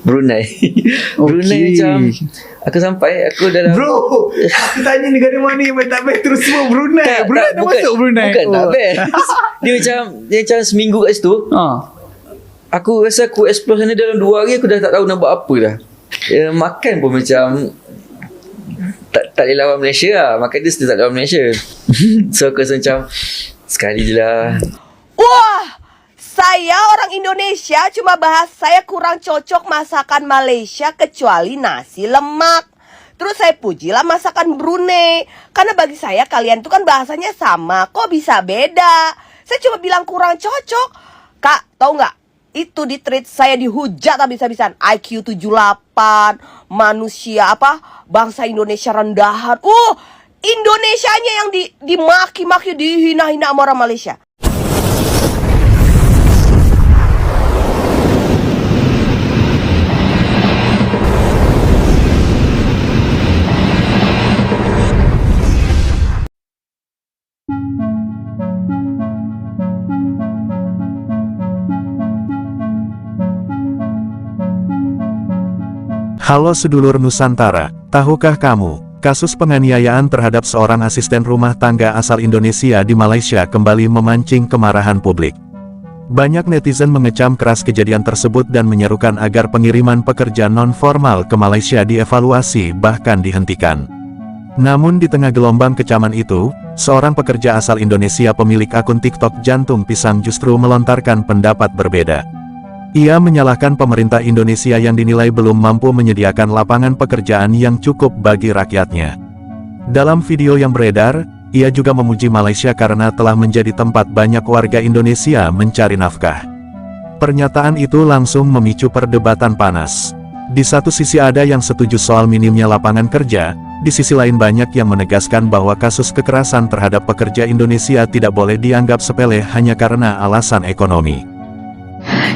Brunei. Brunei macam aku sampai aku dalam Bro, aku tanya negara mana yang tak best terus semua Brunei. Brunei dah bukan, masuk Brunei. Bukan tak best. Dia macam seminggu kat situ. Aku rasa aku explore sana dalam 2 hari aku dah tak tahu nak buat apa dah. Makan pun macam tak boleh lawan Malaysia lah. Makan dia still tak lawan Malaysia. So aku rasa macam sekali je lah. Wah, saya orang Indonesia cuma bahas saya kurang cocok masakan Malaysia kecuali nasi lemak. Terus saya pujilah masakan Brunei. Karena bagi saya kalian tuh kan bahasanya sama. Kok bisa beda? Saya cuma bilang kurang cocok. Kak, tahu nggak? Itu di tweet saya dihujat habis-habisan. IQ 78, manusia bangsa Indonesia rendahan. Indonesianya yang dimaki-maki, dihina-hina sama orang Malaysia. Halo sedulur Nusantara, tahukah kamu, kasus penganiayaan terhadap seorang asisten rumah tangga asal Indonesia di Malaysia kembali memancing kemarahan publik. Banyak netizen mengecam keras kejadian tersebut dan menyerukan agar pengiriman pekerja non-formal ke Malaysia dievaluasi bahkan dihentikan. Namun di tengah gelombang kecaman itu, seorang pekerja asal Indonesia pemilik akun TikTok Jantung Pisang justru melontarkan pendapat berbeda. Ia menyalahkan pemerintah Indonesia yang dinilai belum mampu menyediakan lapangan pekerjaan yang cukup bagi rakyatnya. Dalam video yang beredar, ia juga memuji Malaysia karena telah menjadi tempat banyak warga Indonesia mencari nafkah. Pernyataan itu langsung memicu perdebatan panas. Di satu sisi ada yang setuju soal minimnya lapangan kerja, di sisi lain banyak yang menegaskan bahwa kasus kekerasan terhadap pekerja Indonesia tidak boleh dianggap sepele hanya karena alasan ekonomi.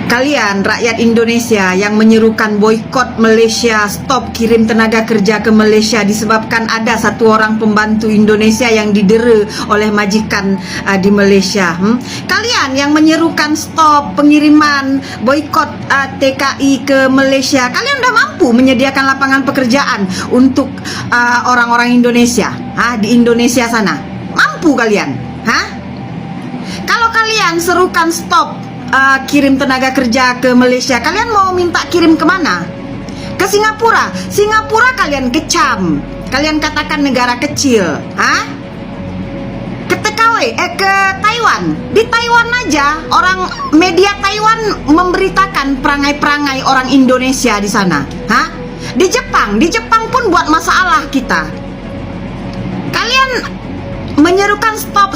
Kalian rakyat Indonesia yang menyerukan boikot Malaysia, stop kirim tenaga kerja ke Malaysia disebabkan ada satu orang pembantu Indonesia yang didera oleh majikan di Malaysia. Kalian yang menyerukan stop pengiriman boikot TKI ke Malaysia, kalian udah mampu menyediakan lapangan pekerjaan untuk orang-orang Indonesia di Indonesia sana? Mampu kalian? Kalau kalian serukan stop kirim tenaga kerja ke Malaysia, kalian mau minta kirim kemana? Ke Singapura? Singapura kalian kecam, kalian katakan negara kecil. Ke TKW, ke Taiwan. Di Taiwan aja orang media Taiwan memberitakan perangai-perangai orang Indonesia di sana. Di Jepang pun buat masalah kita. Kalian menyerukan stop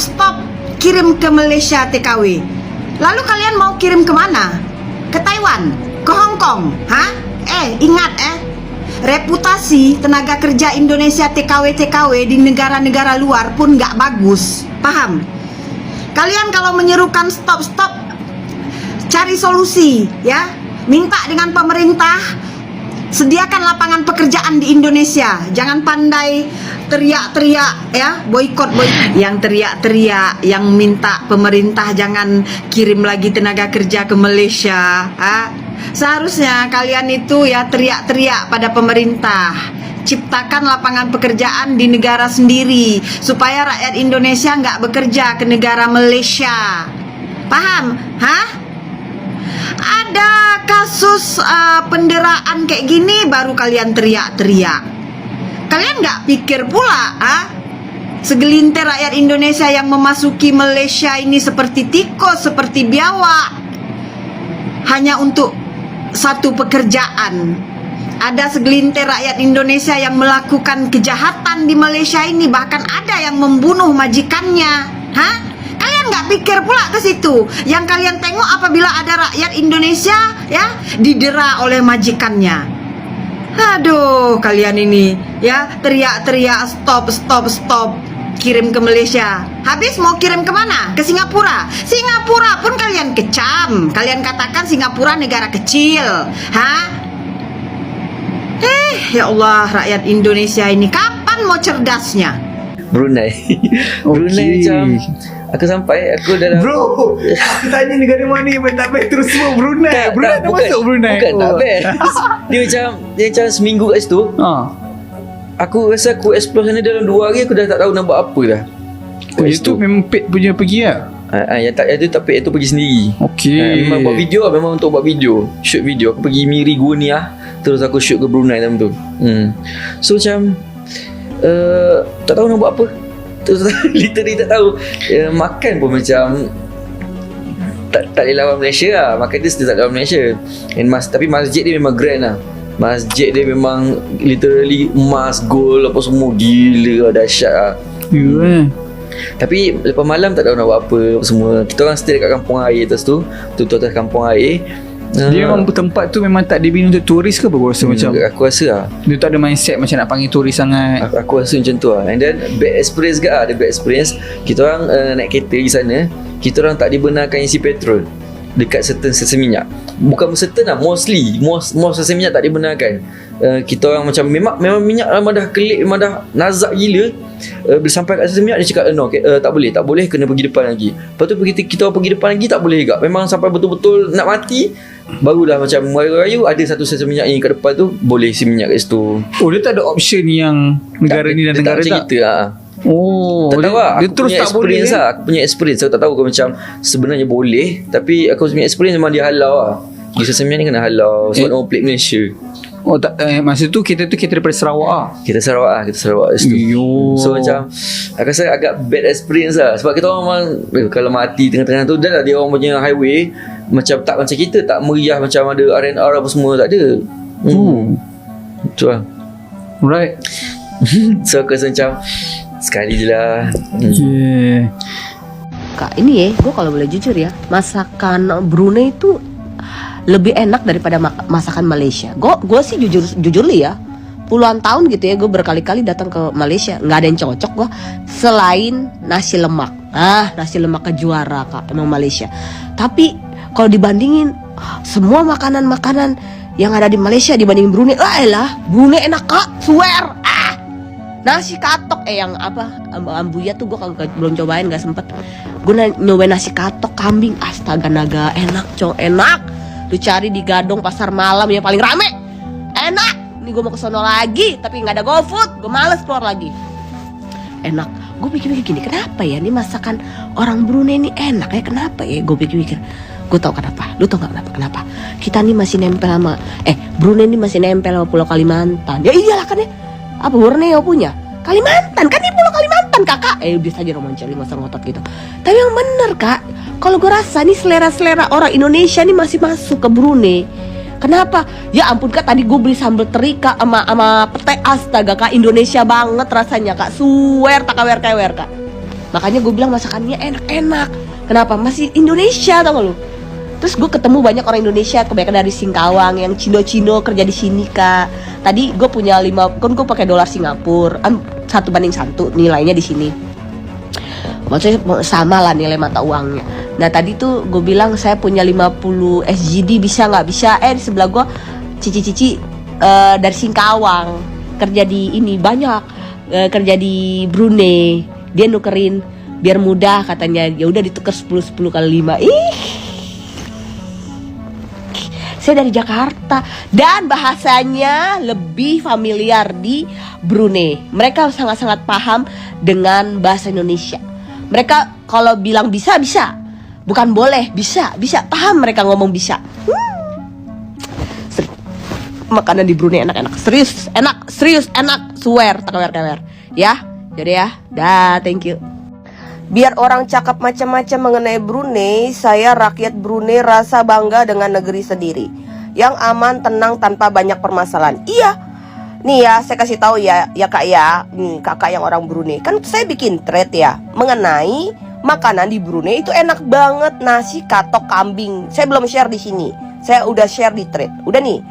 kirim ke Malaysia TKW. Lalu kalian mau kirim kemana? Ke Taiwan? Ke Hong Kong? Ingat reputasi tenaga kerja Indonesia TKW di negara-negara luar pun nggak bagus. Paham? Kalian kalau menyerukan stop, cari solusi ya. Minta dengan pemerintah, sediakan lapangan pekerjaan di Indonesia. Jangan pandai teriak-teriak ya, boikot. Yang teriak-teriak, yang minta pemerintah jangan kirim lagi tenaga kerja ke Malaysia. Seharusnya kalian itu ya teriak-teriak pada pemerintah. Ciptakan lapangan pekerjaan di negara sendiri supaya rakyat Indonesia nggak bekerja ke negara Malaysia. Paham? Ada kasus penderaan kayak gini baru kalian teriak-teriak. Kalian nggak pikir pula, segelintir rakyat Indonesia yang memasuki Malaysia ini seperti tikus, seperti biawak, hanya untuk satu pekerjaan. Ada segelintir rakyat Indonesia yang melakukan kejahatan di Malaysia ini, bahkan ada yang membunuh majikannya. Kalian nggak pikir pula ke situ. Yang kalian tengok apabila ada rakyat Indonesia ya didera oleh majikannya. Aduh, kalian ini ya teriak-teriak stop kirim ke Malaysia. Habis mau kirim kemana? Ke Singapura. Singapura pun kalian kecam. Kalian katakan Singapura negara kecil. Ya Allah, rakyat Indonesia ini kapan mau cerdasnya? Brunei. Brunei macam Aku sampai, aku dalam Bro, aku tanya negara mana yang tak best terus semua Brunei. Brunei dah masuk Brunei. Bukan tak best. Dia macam seminggu kat situ. Aku rasa aku explore sana dalam 2 hari aku dah tak tahu nak buat apa dah. Oh, itu memang paid punya pergi lah. Yang tak paid tu pergi sendiri. Okey. Memang buat video lah, memang untuk buat video. Shoot video. Aku pergi Miri Gunia, terus aku shoot ke Brunei time tu. So macam tak tahu nak buat apa. Terus literally tak tahu. Makan pun macam tak boleh lawan Malaysia lah. Makan dia tak lawan Malaysia. Tapi masjid dia memang grand lah. Masjid dia memang literally emas, gold apa semua, gila dahsyat lah. Tapi lepas malam tak tahu nak buat apa semua. Kita orang stay dekat kampung air atas tu. Betul-betul atas kampung air. Dia memang tempat tu memang tak dibina untuk turis ke apa kau rasa macam? Aku rasa lah. Dia tak ada mindset macam nak panggil turis sangat. Aku rasa macam tu lah. And then bad experience ke lah. Ada bad experience. Kita orang naik kereta di sana. Kita orang tak dibenarkan isi petrol dekat certain stesen minyak. Bukan certain lah, mostly most stesen minyak tak dibenarkan. Kita orang macam memang minyak memang dah kelip, memang dah nazak gila. Bila sampai kat stesen minyak dia cakap no, tak boleh kena pergi depan lagi. Lepas tu kita orang pergi depan lagi tak boleh juga. Memang sampai betul-betul nak mati barulah macam rayu-rayu ada satu stesen minyak yang kat depan tu boleh isi minyak kat situ. Oh, dia tak ada option yang negara ni dan negara macam tak? kita lah. Oh, Tak tahu lah. dia Aku terus punya tak boleh experience lah. Aku punya experience. Aku tak tahu macam sebenarnya boleh. Tapi aku punya experience memang dia halau lah. Di stesen minyak ni kena halau sebab no plate Malaysia. Oh tak, masa tu kita daripada Sarawak lah. Kita Sarawak kat situ. Yo. So macam aku rasa agak bad experience lah. Sebab kita orang memang kalau mati tengah-tengah tu dah lah dia orang punya highway macam tak macam kita, tak meriah macam ada R&R apa semua, tak ada. Betul lah. Right. So aku rasa macam sekali je lah. Yeah. Kak, ini gue kalau boleh jujur ya, masakan Brunei itu lebih enak daripada masakan Malaysia. Gue sih jujur li ya, puluhan tahun gitu ya gue berkali-kali datang ke Malaysia, nggak ada yang cocok gue selain nasi lemak. Nasi lemak kejuara kak, emang Malaysia. Tapi kalau dibandingin semua makanan-makanan yang ada di Malaysia dibandingin Brunei, Brunei enak kak, swear. Nasi katok yang apa ambuya tuh gue belum cobain, nggak sempet. Gue nyobain nasi katok kambing, astaga naga enak enak. Lu cari di Gadong pasar malam yang paling rame, enak. Ini gue mau kesono lagi tapi nggak ada GoFood, gue males keluar lagi. Enak. Gue pikir-pikir gini, kenapa ya ini masakan orang Brunei ini enak ya, kenapa ya? Gue pikir-pikir, gue tau kenapa. Lu tau gak kenapa? Kita nih masih nempel sama Brunei ini masih nempel sama Pulau Kalimantan. Ya iyalah kan ya. Apa Borneo punya? Kalimantan kan, di Pulau Kalimantan kakak. Bisa aja roman celi, masa ngotot gitu. Tapi yang bener kak, kalau gue rasa nih selera-selera orang Indonesia nih masih masuk ke Brunei. Kenapa? Ya ampun kak, tadi gue beli sambal terika sama pete, astaga kak, Indonesia banget rasanya kak. Swear tak kawer kak. Makanya gue bilang masakannya enak-enak. Kenapa? Masih Indonesia tau gak lu? Terus gue ketemu banyak orang Indonesia, kebanyakan dari Singkawang yang Cino kerja di sini kak. Tadi gue punya 5, kan gue pakai dolar Singapura, 1:1 nilainya di sini. Maksudnya sama lah nilai mata uangnya. Nah tadi tuh gue bilang saya punya 50 SGD, bisa nggak? Bisa. Di sebelah gue cici dari Singkawang kerja di ini banyak, kerja di Brunei. Dia nukerin biar mudah katanya. Ya udah ditukar 10 kali 5. Saya dari Jakarta dan bahasanya lebih familiar di Brunei. Mereka sangat-sangat paham dengan bahasa Indonesia. Mereka kalau bilang bisa, bukan boleh, bisa, paham mereka ngomong bisa. Makanan di Brunei enak, serius, enak, swear, tak kawer. Ya, jadi ya, dah, thank you. Biar orang cakap macam-macam mengenai Brunei, saya rakyat Brunei rasa bangga dengan negeri sendiri yang aman, tenang, tanpa banyak permasalahan. Iya, nih ya saya kasih tahu ya kak ya, nih kakak yang orang Brunei. Kan saya bikin thread ya mengenai makanan di Brunei itu enak banget, nasi katok kambing. Saya belum share di sini, saya udah share di thread, udah nih.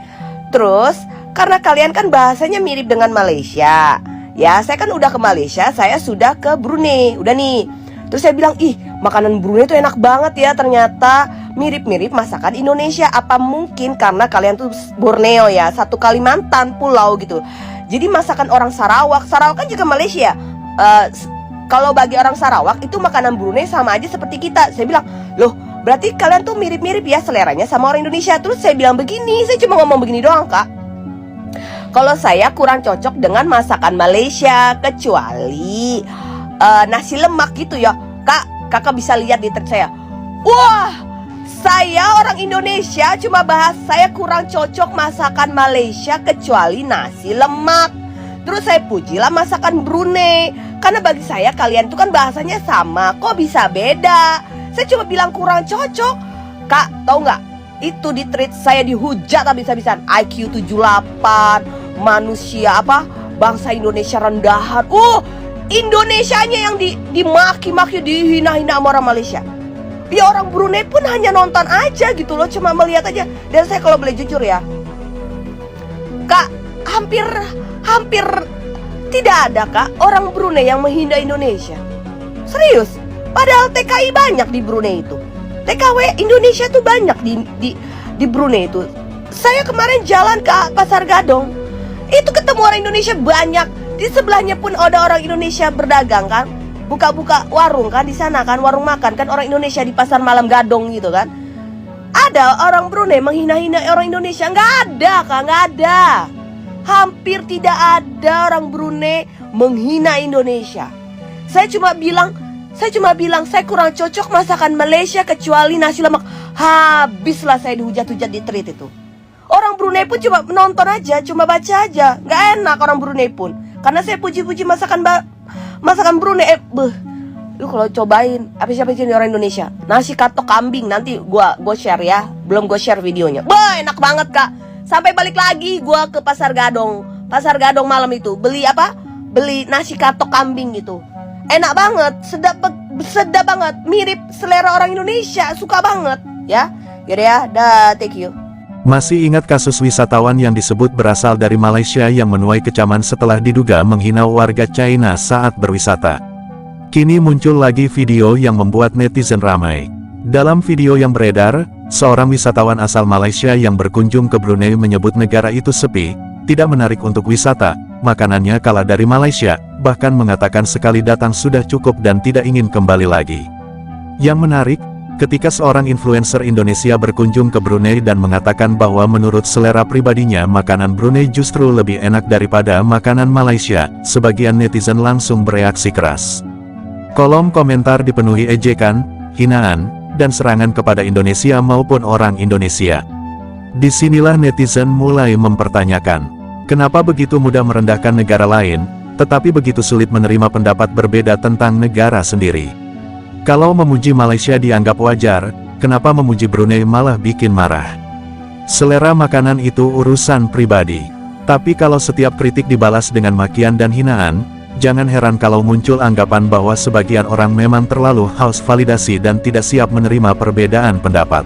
Terus karena kalian kan bahasanya mirip dengan Malaysia, ya saya kan udah ke Malaysia, saya sudah ke Brunei, udah nih. Terus saya bilang, makanan Brunei itu enak banget ya, ternyata mirip-mirip masakan Indonesia. Apa mungkin karena kalian tuh Borneo ya, satu Kalimantan pulau gitu. Jadi masakan orang Sarawak kan juga Malaysia. kalau bagi orang Sarawak itu makanan Brunei sama aja seperti kita. Saya bilang, loh berarti kalian tuh mirip-mirip ya seleranya sama orang Indonesia. Terus saya bilang begini, saya cuma ngomong begini doang kak. Kalau saya kurang cocok dengan masakan Malaysia, kecuali nasi lemak gitu ya. Kakak bisa lihat di thread saya. Wah, saya orang Indonesia cuma bahas saya kurang cocok masakan Malaysia kecuali nasi lemak. Terus saya pujilah masakan Brunei, karena bagi saya kalian itu kan bahasanya sama, kok bisa beda? Saya cuma bilang kurang cocok. Kak, tahu nggak? Itu di tweet saya dihujat habis-habisan. IQ 78, manusia apa? Bangsa Indonesia rendahan. Indonesianya yang dimaki-maki, dihina-hina sama orang Malaysia. Ya orang Brunei pun hanya nonton aja gitu loh, cuma melihat aja. Dan saya kalau boleh jujur ya, Kak, hampir tidak ada kak orang Brunei yang menghina Indonesia. Serius. Padahal TKI banyak di Brunei itu. TKW Indonesia tuh banyak di Brunei itu. Saya kemarin jalan ke Pasar Gadong, itu ketemu orang Indonesia banyak. Di sebelahnya pun ada orang Indonesia berdagang kan, buka-buka warung kan di sana kan, warung makan kan orang Indonesia di Pasar Malam Gadong gitu kan. Ada orang Brunei menghina-hina orang Indonesia? Nggak ada kak, nggak ada. Hampir tidak ada orang Brunei menghina Indonesia. Saya cuma bilang saya kurang cocok masakan Malaysia kecuali nasi lemak. Habislah saya dihujat-hujat di tweet itu. Orang Brunei pun cuma menonton aja, cuma baca aja. Nggak enak orang Brunei pun. Karena saya puji-puji masakan Brunei. Lu kalau cobain apa-siapa sih orang Indonesia. Nasi katok kambing, nanti gua share ya. Belum gua share videonya. Enak banget kak. Sampai balik lagi gue ke Pasar Gadong malam itu. Beli apa? Beli nasi katok kambing gitu. Enak banget, sedap banget. Mirip selera orang Indonesia, suka banget. Ya, yaudah ya, dah, thank you. Masih ingat kasus wisatawan yang disebut berasal dari Malaysia yang menuai kecaman setelah diduga menghina warga China saat berwisata? Kini muncul lagi video yang membuat netizen ramai. Dalam video yang beredar, seorang wisatawan asal Malaysia yang berkunjung ke Brunei menyebut negara itu sepi, tidak menarik untuk wisata, makanannya kalah dari Malaysia, bahkan mengatakan sekali datang sudah cukup dan tidak ingin kembali lagi. Yang menarik, ketika seorang influencer Indonesia berkunjung ke Brunei dan mengatakan bahwa menurut selera pribadinya makanan Brunei justru lebih enak daripada makanan Malaysia, sebagian netizen langsung bereaksi keras. Kolom komentar dipenuhi ejekan, hinaan, dan serangan kepada Indonesia maupun orang Indonesia. Disinilah netizen mulai mempertanyakan, kenapa begitu mudah merendahkan negara lain, tetapi begitu sulit menerima pendapat berbeda tentang negara sendiri. Kalau memuji Malaysia dianggap wajar, kenapa memuji Brunei malah bikin marah? Selera makanan itu urusan pribadi. Tapi kalau setiap kritik dibalas dengan makian dan hinaan, jangan heran kalau muncul anggapan bahwa sebagian orang memang terlalu haus validasi dan tidak siap menerima perbedaan pendapat.